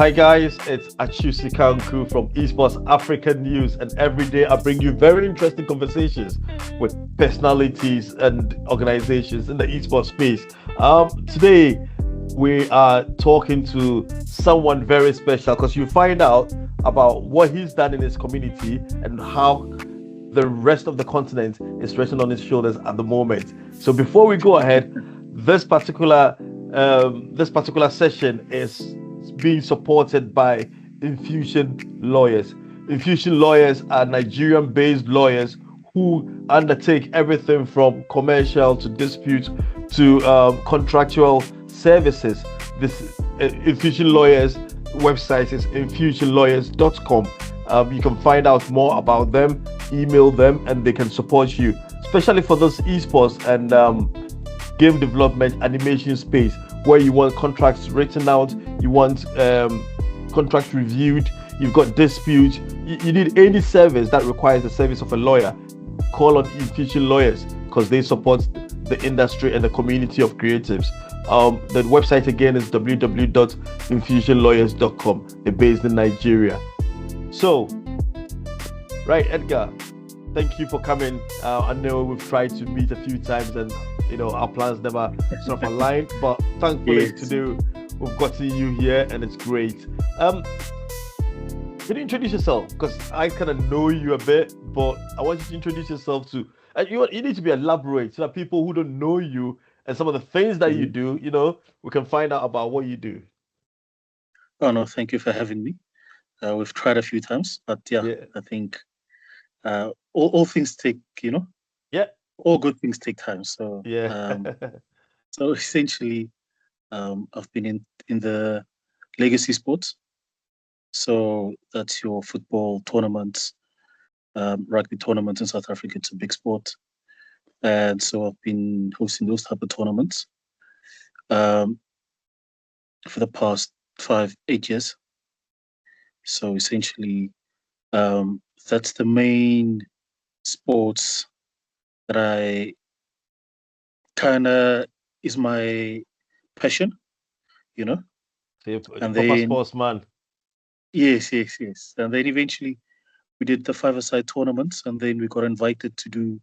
Hi guys, it's Achusi Kanku from Esports African News, and every day I bring you very interesting conversations with personalities and organizations in the esports space. Today we are talking to someone very special because you find out about what he's done in his community and how the rest of the continent is resting on his shoulders at the moment. So before we go ahead, this particular this particular session is being supported by Infusion Lawyers. Infusion Lawyers are Nigerian-based lawyers who undertake everything from commercial to dispute to contractual services. This Infusion Lawyers website is infusionlawyers.com. You can find out more about them, email them, and they can support you, especially for those esports and game development animation space where you want contracts written out, you want contracts reviewed, you've got dispute, you need any service that requires the service of a lawyer. Call on Infusion Lawyers because they support the industry and the community of creatives. The website again is www.infusionlawyers.com. They're based in Nigeria. So, right, Edgar, thank you for coming. I know we've tried to meet a few times and our plans never sort of aligned, but thankfully today we've gotten you here and it's great. Can you introduce yourself? Because I kind of know you a bit, but I want you to introduce yourself to. You need to be elaborate so that people who don't know you and some of the things that you do, we can find out about what you do. Oh no, thank you for having me. We've tried a few times, but I think all things take, all good things take time. So so essentially, I've been in the legacy sports. So that's your football tournaments, rugby tournaments in South Africa. It's a big sport, and so I've been hosting those type of tournaments for the past 5-8 years. So essentially, that's the main sports that I kind of is my passion, So you're and proper then sportsman. yes. And then eventually we did the five-a-side tournaments, and then we got invited to do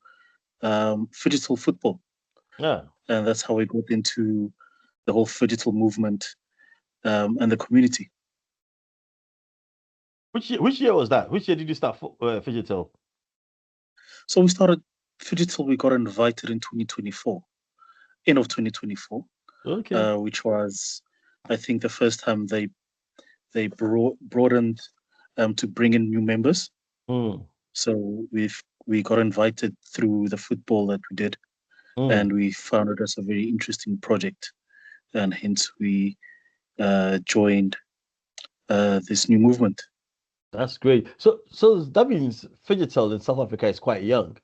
Phygital football. Yeah. And that's how we got into the whole Phygital movement and the community. Which year was that? Which year did you start Phygital? So we started Phygital, we got invited in 2024, end of 2024. Okay. Which was, I think, the first time they broadened to bring in new members. So we got invited through the football that we did, and we found it as a very interesting project, and hence we joined this new movement. That's great. So that means Phygital in South Africa is quite young.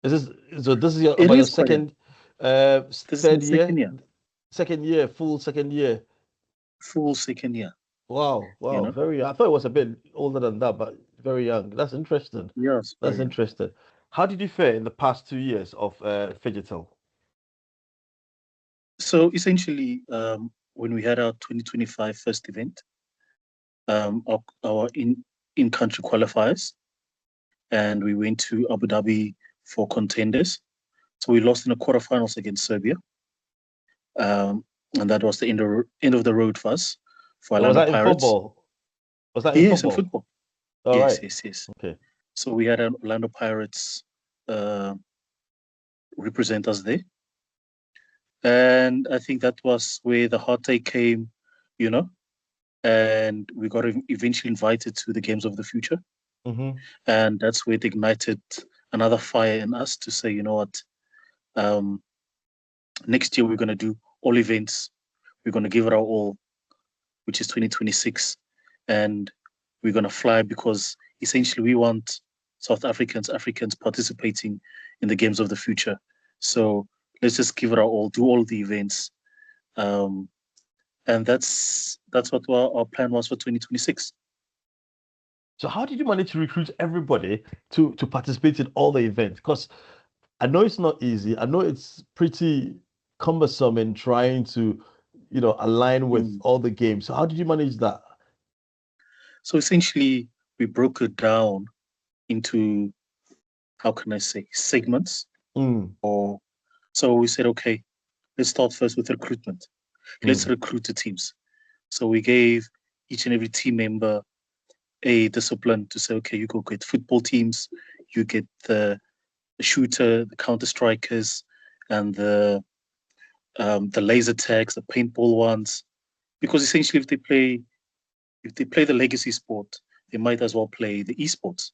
This is It about your is quite second, this is third the year, second year, second year, full second year. full second year. Wow, You know, very young. I thought it was a bit older than that, but very young. That's interesting. yes, That's very young. interesting. How did you fare in the past 2 years of Phygital? So essentially, when we had our 2025 first event, our in-country qualifiers, and we went to Abu Dhabi for contenders. So we lost in the quarterfinals against Serbia, and that was the end of the road for us, for Was Orlando that in Pirates. football? Was that in Yes, in football? football. All right. Yes. Okay. So we had an Orlando Pirates represent us there, and I think that was where the heartache came, you know, and we got eventually invited to the Games of the Future. And that's where it ignited another fire in us to say, you know what, next year we're going to do all events, we're going to give it our all, which is 2026, and we're going to fly, because essentially we want Africans participating in the Games of the Future. So let's just give it our all, do all the events, and that's what our plan was for 2026. So how did you manage to recruit everybody to participate in all the events? Because I know it's not easy. I know it's pretty cumbersome in trying to, align with all the games. So how did you manage that? So essentially, we broke it down into, how can I say, segments. Or so we said, okay, let's start first with recruitment. Let's recruit the teams. So we gave each and every team member a discipline to say, okay, you go get football teams, you get the shooter, the counter strikers, and the laser tags, the paintball ones. Because essentially, if they play the legacy sport, they might as well play the esports.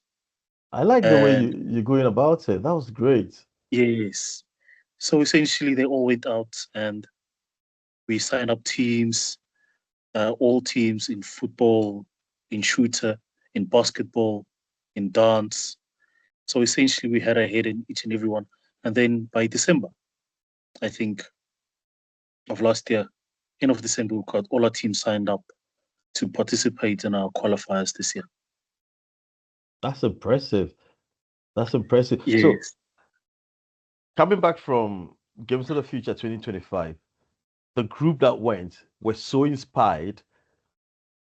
I like the way you're going about it. That was great. Yes. So essentially, they all went out and we signed up teams, all teams in football, in shooter, in basketball, in dance. So essentially, we had a head in each and every one. And then by December, I think, of last year, end of December, we got all our teams signed up to participate in our qualifiers this year. That's impressive. That's impressive. Yes. So, coming back from Games of the Future 2025, the group that went were so inspired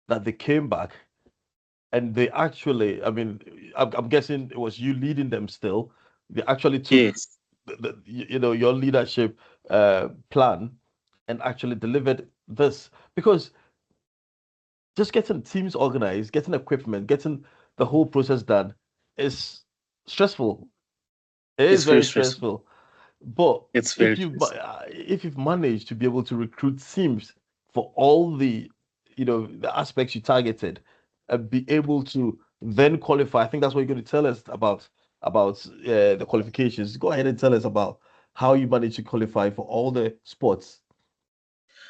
that they came back and they actually, I mean, I'm guessing it was you leading them still. They actually took, your leadership plan and actually delivered this, because just getting teams organized, getting equipment, getting the whole process done is stressful. It is very stressful. But if you've managed to be able to recruit teams for all the the aspects you targeted and be able to then qualify, I think that's what you're going to tell us about the qualifications. Go ahead and tell us about how you managed to qualify for all the sports.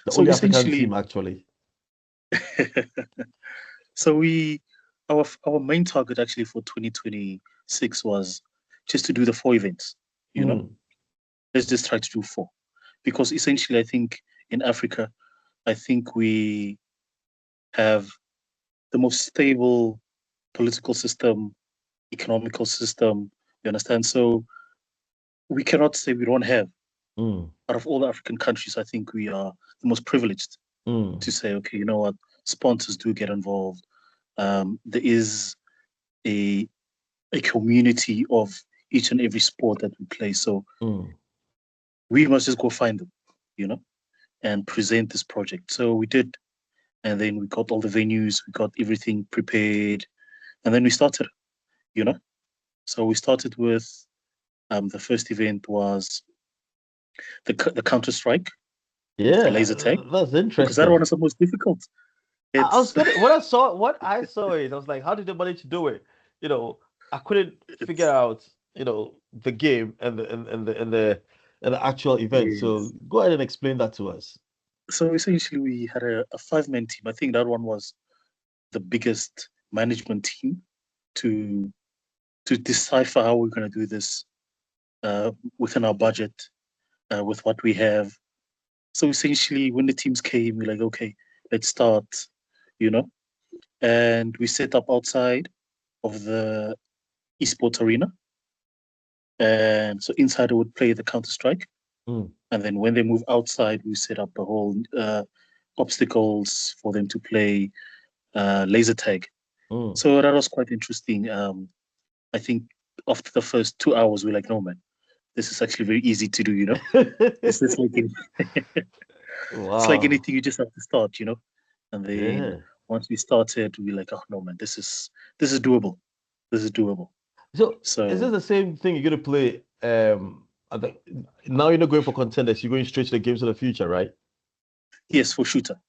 The only African team, actually. So our main target actually for 2026 was just to do the 4 events. You know, let's just try to do 4, because essentially I think in Africa, I think we have the most stable political system, economical system. You understand? So we cannot say we don't have. Out of all the African countries, I think we are the most privileged to say, okay, you know what, sponsors do get involved. There is a community of each and every sport that we play. So we must just go find them, and present this project. So we did. And then we got all the venues, we got everything prepared. And then we started, So we started with the first event was the Counter-Strike. Yeah, the laser tag. That's interesting. Because that one is the most difficult. I was gonna when I saw it, I was like, how did they manage to do it? I couldn't figure out, the game and the actual event. Yes. So go ahead and explain that to us. So essentially, we had a 5-man team. I think that one was the biggest management team to decipher how we're going to do this within our budget, with what we have. So essentially, when the teams came, we're like, okay, let's start, and we set up outside of the esports arena. And so inside I would play the Counter-Strike. And then when they move outside, we set up the whole obstacles for them to play laser tag. So that was quite interesting. I think after the first 2 hours, we're like, no, man, this is actually very easy to do, It's just like it's like anything, you just have to start, And then once we started, we're like, oh, no, man, this is doable. This is doable. So is this the same thing you're going to play? Now you're not going for contenders, you're going straight to the Games of the Future, right? Yes, for shooter.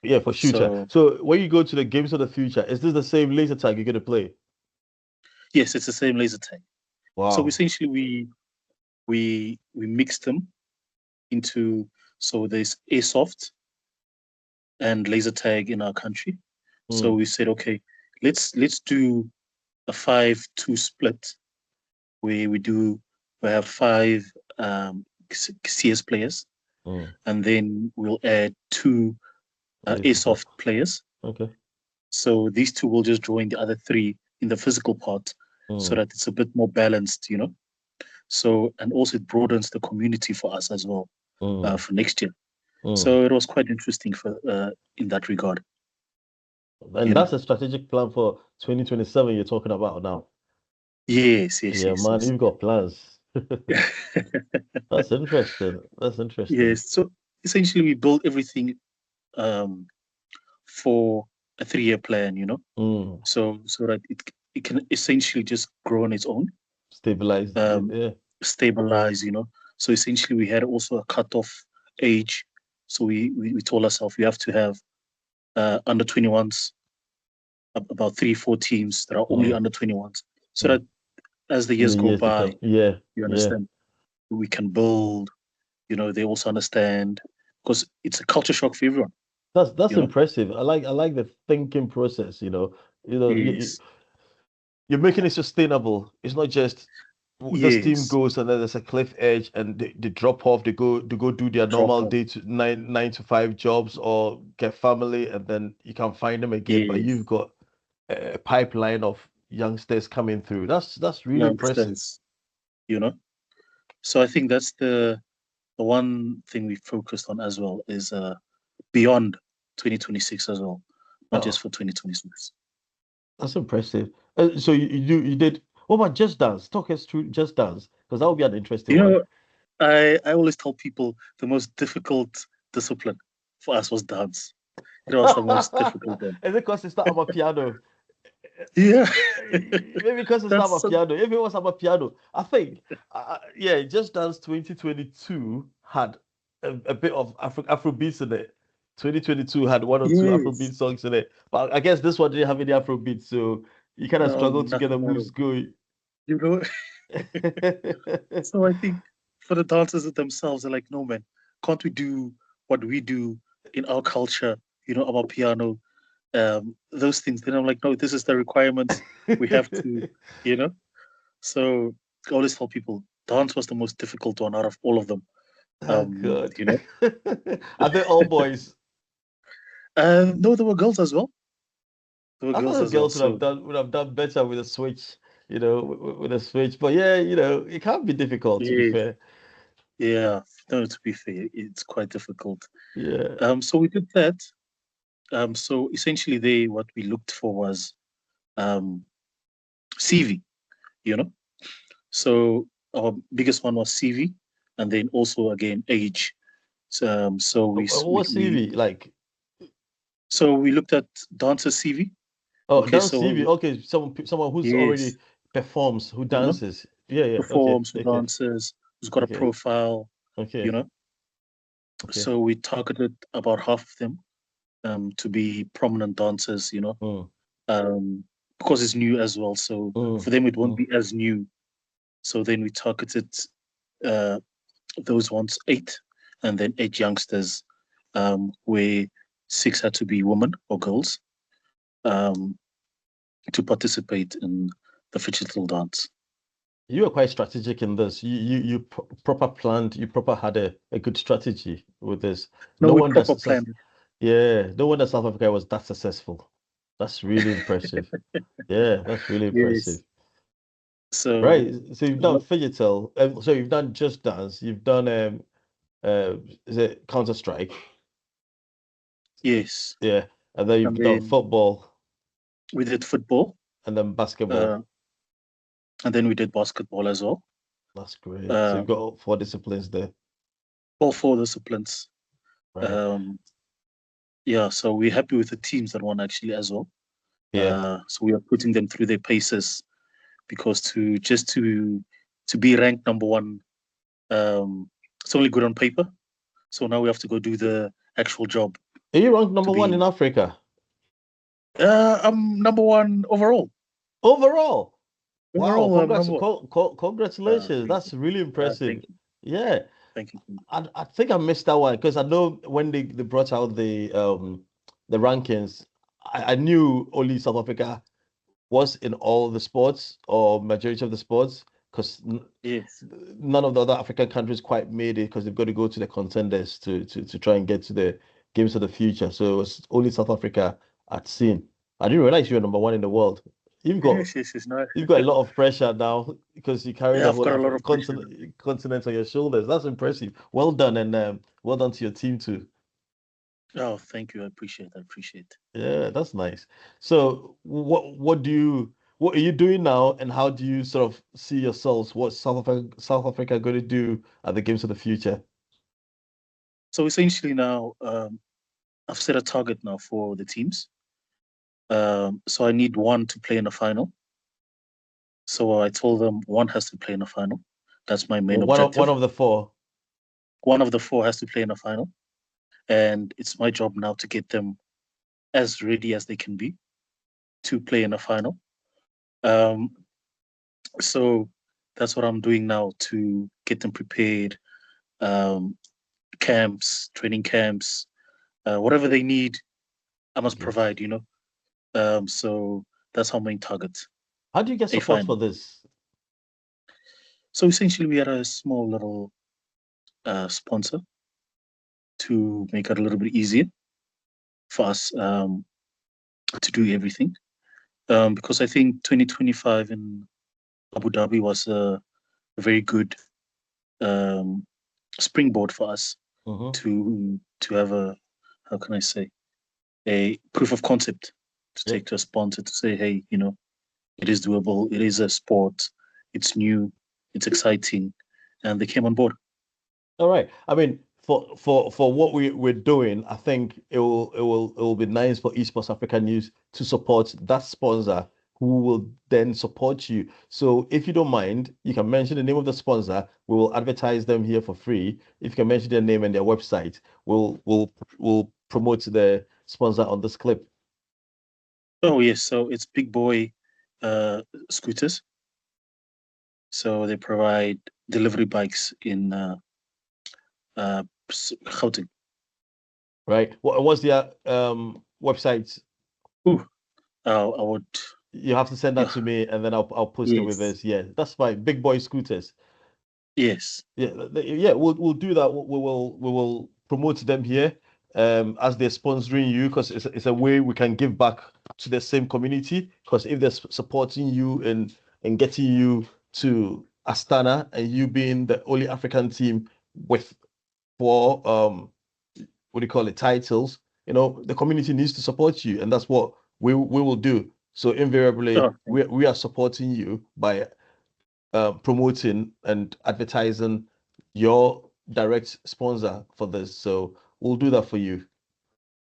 Yeah, for shooter. So when you go to the Games of the Future, is this the same laser tag you're going to play? Yes, it's the same laser tag. Wow. So essentially, we mixed them into, so there's airsoft and laser tag in our country. So we said, okay, let's do a 5-2 split where we have 5 CS players, and then we'll add 2 airsoft players. Okay. So these 2 will just join the other 3 in the physical part, so that it's a bit more balanced, So, and also it broadens the community for us as well for next year. So it was quite interesting for in that regard. And that's a strategic plan for 2027 you're talking about now. Yes. Yeah, man, you've got plans. That's interesting. That's interesting. Yes. So essentially, we build everything for a 3-year plan, so that it can essentially just grow on its own, stabilize, stabilize. So essentially, we had also a cutoff age. So we told ourselves we have to have under 21s, about 3-4 teams that are only under 21s, so that as the years go by, you understand, we can build. They also understand, because it's a culture shock for everyone. That's impressive. I like the thinking process. Yes. You're making it sustainable. It's not just this team goes and then there's a cliff edge and they drop off. They go do their normal day to 9 to 5 jobs or get family, and then you can find them again. But you've got a pipeline of youngsters coming through. That's really impressive. So I think that's the one thing we focused on as well, is beyond 2026 as well, not just for 2026. That's impressive. So you did. What about Just Dance? Talk us through Just Dance, because that would be an interesting one. I always tell people the most difficult discipline for us was dance. It was the most difficult one. Is it because it's not on piano? Yeah. Maybe because it's not a piano. If it was on piano, I think, Just Dance 2022 had a bit of Afrobeats in it. 2022 had one or two Afrobeat songs in it. But I guess this one didn't have any Afrobeat, so you kind of struggled to get the moves going. So I think for the dancers themselves, they're like, no, man, can't we do what we do in our culture, about piano, those things? Then I'm like, no, this is the requirements. We have to, So I always tell people, dance was the most difficult one out of all of them. Good. Are they all boys? No, there were girls as well. I thought girls would have done better with a switch, with a switch. But it can't be difficult, to be fair. Yeah, no, to be fair, it's quite difficult. Yeah. So we did that. So essentially, what we looked for was CV, So our biggest one was CV, and then also again age. So what's CV like? So we looked at dancer CV. Dance CV. Okay, someone who's already performs, who dances. Performs, who dances, who's got a profile. Okay. So we targeted about half of them to be prominent dancers, because it's new as well. So for them, it won't be as new. So then we targeted those ones 8, and then 8 youngsters, where 6 had to be women or girls, to participate in the Phygital dance. You were quite strategic in this. You proper planned. You proper had a good strategy with this. No wonder planned. No wonder South Africa was that successful. That's really impressive. Yeah, that's really impressive. So right. So you've done Phygital. So you've done Just Dance. You've done is it Counter-Strike? Yes. Yeah, and then you've done football. We did football. And then basketball. And then we did basketball as well. That's great. So you've got all 4 disciplines there. All 4 disciplines. Right. So we're happy with the teams that won actually as well. Yeah. So we are putting them through their paces, because to be ranked number 1, it's only good on paper. So now we have to go do the actual job. Are you ranked number 1 in Africa? I'm number 1 overall. Wow! Congratulations! That's really impressive. Yeah. Thank you. I think I missed that one, because I know when they brought out the rankings, I knew only South Africa was in all the sports, or majority of the sports, because none of the other African countries quite made it, because they've got to go to the contenders to try and get to the games of the future. So it was only South Africa I'd seen. I didn't realize you were number 1 in the world. You've got a lot of pressure now, because you carry the whole continent on your shoulders. That's impressive. Well done, and well done to your team too. Oh, thank you. I appreciate it. Yeah, that's nice. So what are you doing now, and how do you sort of see yourselves? What South Africa going to do at the Games of the Future? So essentially now, I've set a target now for the teams. So I need one to play in a final. So I told them one has to play in a final. That's my main objective. One of the four. One of the four has to play in a final. And it's my job now to get them as ready as they can be to play in a final. Um, so that's what I'm doing now to get them prepared. Um, Camps, training camps, whatever they need, I must provide, So that's our main target. How do you get support for this? So essentially, we had a small little sponsor to make it a little bit easier for us to do everything. Because I think 2025 in Abu Dhabi was a very good springboard for us to have a, how can I say, a proof of concept to take to a sponsor to say, hey, it is doable, it is a sport, it's new, it's exciting, and they came on board. All right. I mean, for what we're doing, I think it will be nice for Esports Africa News to support that sponsor who will then support you. So if you don't mind, you can mention the name of the sponsor. We will advertise them here for free. If you can mention their name and their website, we'll promote the sponsor on this clip. Oh yes, so it's Big Boy Scooters. So they provide delivery bikes in Gauteng. Right. What's their website? I would. You have to send that to me, and then I'll post it with this. Yeah, that's fine. Big Boy Scooters. Yes. Yeah. We'll do that. We will promote them here, as they're sponsoring you, because it's a way we can give back to the same community. Because if they're supporting you and getting you to Astana, and you being the only African team with four what do you call it, titles, the community needs to support you, and that's what we will do. So invariably, we are supporting you by promoting and advertising your direct sponsor for this. So we'll do that for you.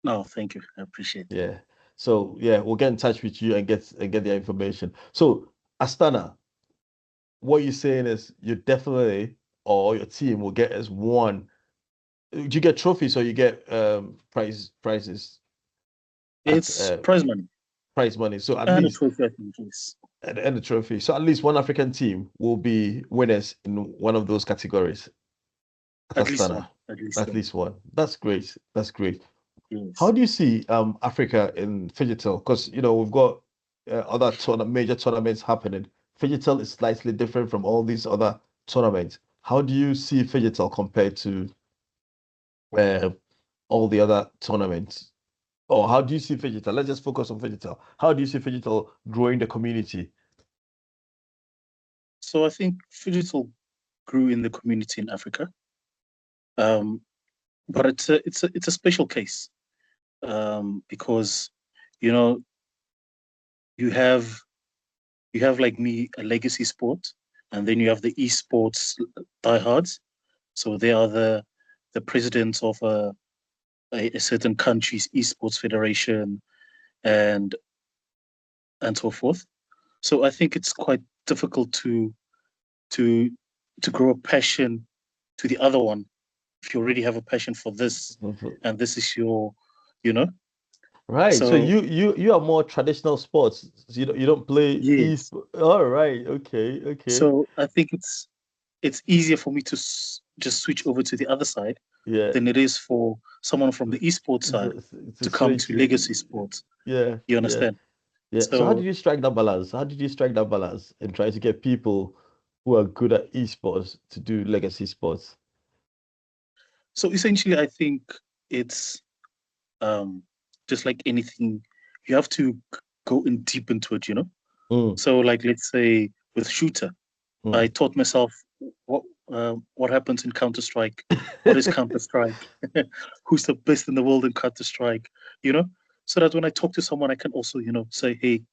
No, thank you. I appreciate it. Yeah. So yeah, we'll get in touch with you and get the information. So Astana, what you're saying is you definitely, or your team will get as one. Do you get trophies or you get prizes? It's prize money. Prize money. So at and least a trophy, I think, yes. And the trophy. So at least one African team will be winners in one of those categories. At least one. At least one. That's great. That's great. Yes. How do you see Africa in Phygital? Because we've got other major tournaments happening. Phygital is slightly different from all these other tournaments. How do you see Phygital compared to all the other tournaments? Or how do you see Phygital? Let's just focus on Phygital. How do you see Phygital growing the community? So I think Phygital grew in the community in Africa, but it's a special case because you have like me a legacy sport, and then you have the esports diehards. So they are the presidents of a certain country's esports federation and so forth. So I think it's quite difficult to grow a passion to the other one if you already have a passion for this and this is your, Right. So you are more traditional sports. So you don't play yes. All right. Okay. So I think it's easier for me to just switch over to the other side than it is for someone from the esports side to come to legacy sports. Yeah. You understand? Yeah. So how did you strike that balance? How did you strike that balance and try to get people who are good at esports to do legacy sports? So essentially, I think it's just like anything, you have to go in deep into it, So like, let's say with shooter, I taught myself what happens in Counter-Strike, what is Counter-Strike, who's the best in the world in Counter-Strike, so that when I talk to someone, I can also, say, hey,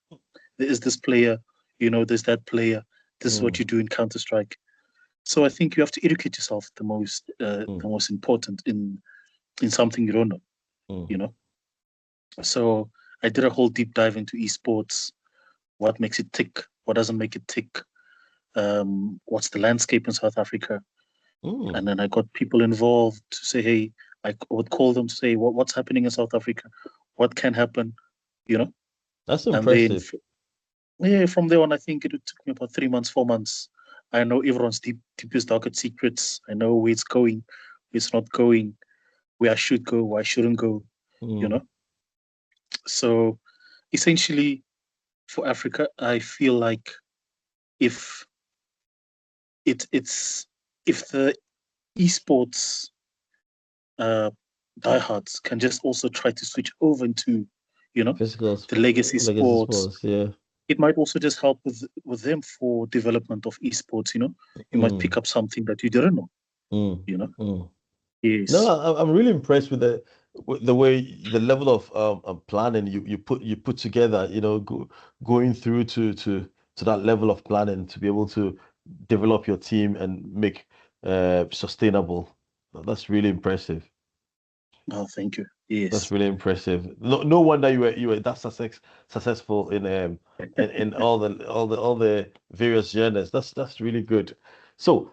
there is this player, there's that player, this is what you do in Counter-Strike. So I think you have to educate yourself the most important in something you don't know, So I did a whole deep dive into esports, what makes it tick, what doesn't make it tick, what's the landscape in South Africa. And then I got people involved to say, hey, I would call them to say, what's happening in South Africa? What can happen? That's impressive. And then, from there on, I think it took me about 3 months, 4 months. I know everyone's deepest, darkest secrets. I know where it's going, where it's not going, where I should go, where I shouldn't go, So essentially, for Africa, I feel like if the esports diehards can just also try to switch over into, the legacy sports, it might also just help with them for development of esports. You might pick up something that you didn't know. Yes. No, I'm really impressed with the way, the level of planning you put together. Going through to that level of planning to be able to develop your team and make sustainable. That's really impressive. Oh, thank you. Yes, that's really impressive. No wonder you were that successful in all the various genres. That's really good. So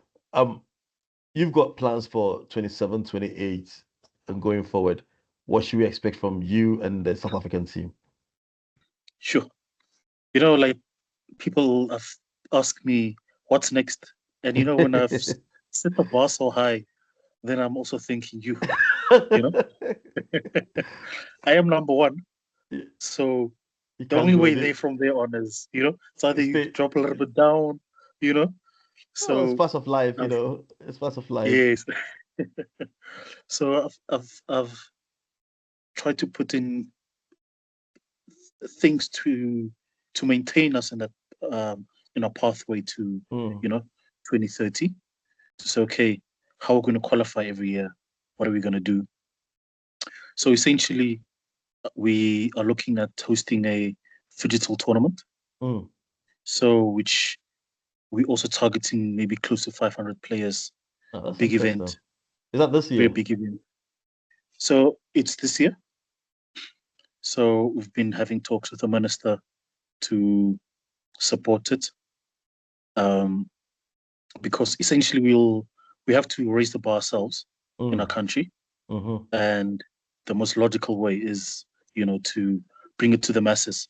you've got plans for 27, 28 and going forward. What should we expect from you and the South African team? Sure. Like people have asked me what's next, and when I've set the bar so high, then I'm also thinking I am number one. So the only way there from there on is, it's either you drop a little bit down, So it's part of life, it's part of life. Yes. So I've tried to put in things to maintain us in that in our pathway to 2030. So okay, how are we going to qualify every year? What are we going to do? So essentially, we are looking at hosting a Phygital tournament. So which we also targeting maybe close to 500 players. Big event. Is that this year? Very big event. So it's this year. So we've been having talks with the minister to support it, because essentially we have to raise the bar ourselves in our country, and the most logical way is to bring it to the masses,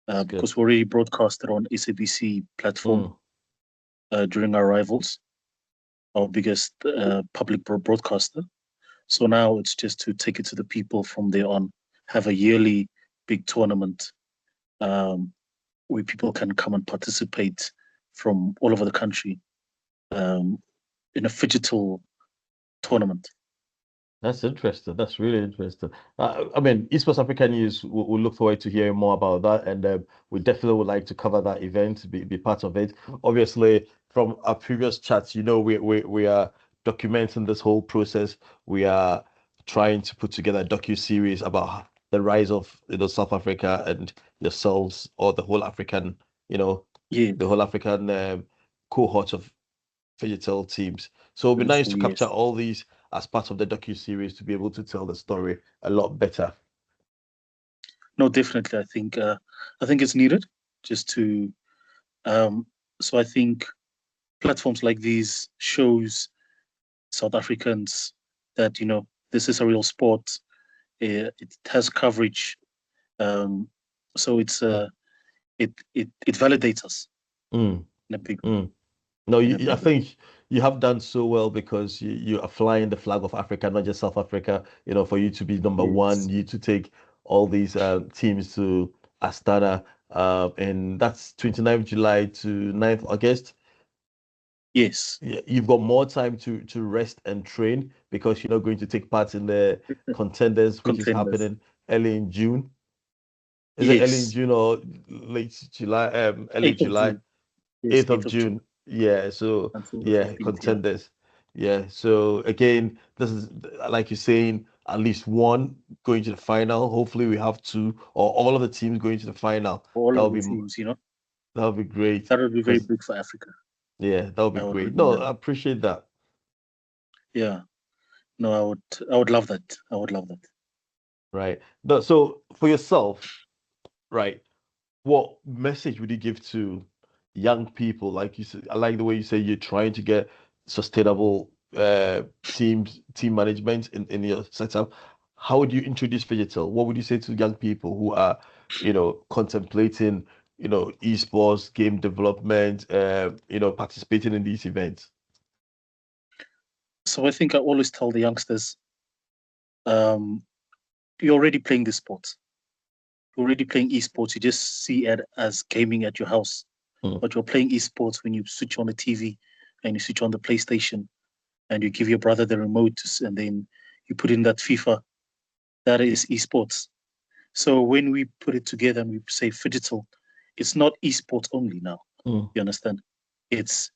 because we already broadcasted on SABC platform during our rivals, our biggest public broadcaster. So now it's just to take it to the people from there on, have a yearly big tournament where people can come and participate from all over the country in a Phygital tournament. That's interesting. That's really interesting. I mean, Esports Africa News will look forward to hearing more about that, and we definitely would like to cover that event, be part of it. Obviously, from our previous chats, we are documenting this whole process. We are trying to put together a docu-series about the rise of South Africa and yourselves, or the whole African, the whole African cohort of Phygital teams. So it'll be nice to capture all these as part of the docu-series to be able to tell the story a lot better. No, definitely. I think it's needed just to so I think platforms like these shows South Africans that this is a real sport. It has coverage, so it's it validates us in a big way. No, I think you have done so well, because you are flying the flag of Africa, not just South Africa. For you to be number one, you to take all these teams to Astana, and that's 29th July to 9th August. Yes. Yeah, you've got more time to rest and train, because you're not going to take part in the contenders, which is happening early in June. Is it early in June or late July? Early July. 8th of June. Yeah, so yeah, contenders. Yeah, so again, this is like you're saying, at least one going to the final. Hopefully, we have two or all of the teams going to the final. All That of would the be teams, you know, that would be great that would be very because big for Africa. yeah, that would be I would great. really No, love. I appreciate that. Yeah, no, I would love that. I would love that. Right. No, so for yourself, right, what message would you give to young people? Like you said, I like the way you say you're trying to get sustainable team management in your setup. How would you introduce Phygital? What would you say to young people who are, contemplating, esports, game development, participating in these events? So I think I always tell the youngsters, you're already playing this sport. You're already playing esports. You just see it as gaming at your house. But you're playing esports when you switch on the TV and you switch on the PlayStation and you give your brother the remote and then you put in that FIFA. That is esports. So when we put it together and we say Phygital, it's not esports only now. You understand? It's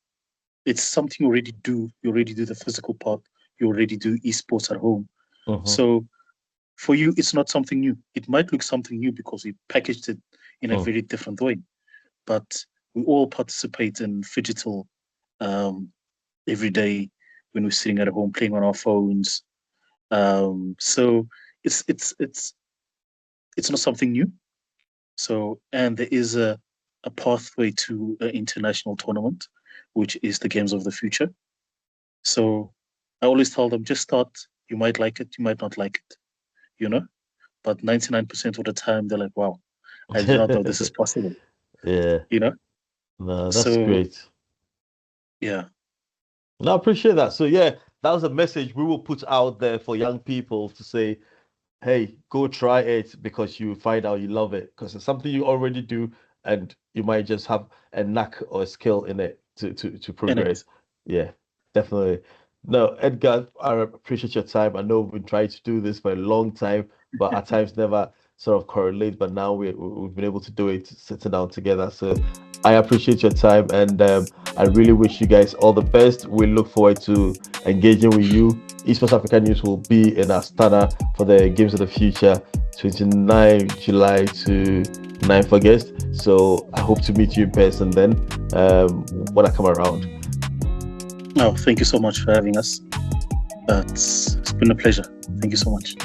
something you already do. You already do the physical part. You already do esports at home. So for you, it's not something new. It might look something new because we packaged it in a very different way. But we all participate in Phygital every day when we're sitting at home playing on our phones. So it's not something new. So and there is a pathway to an international tournament, which is the Games of the Future. So I always tell them just start. You might like it, you might not like it, you know. But 99% of the time they're like, "Wow, I did not know this is possible." Yeah. You know. No, that's great. Yeah. No, I appreciate that. So yeah, that was a message we will put out there for young people to say, hey, go try it because you find out you love it because it's something you already do and you might just have a knack or a skill in it to progress. Yeah, definitely. No, Edgar, I appreciate your time. I know we've been trying to do this for a long time, but at times never sort of correlate. But now we've been able to do it sitting down together. So I appreciate your time and I really wish you guys all the best. We look forward to engaging with you. Esports Africa News will be in Astana for the Games of the Future, 29 July to 9th August. So I hope to meet you in person then when I come around. Oh, thank you so much for having us. It's been a pleasure. Thank you so much.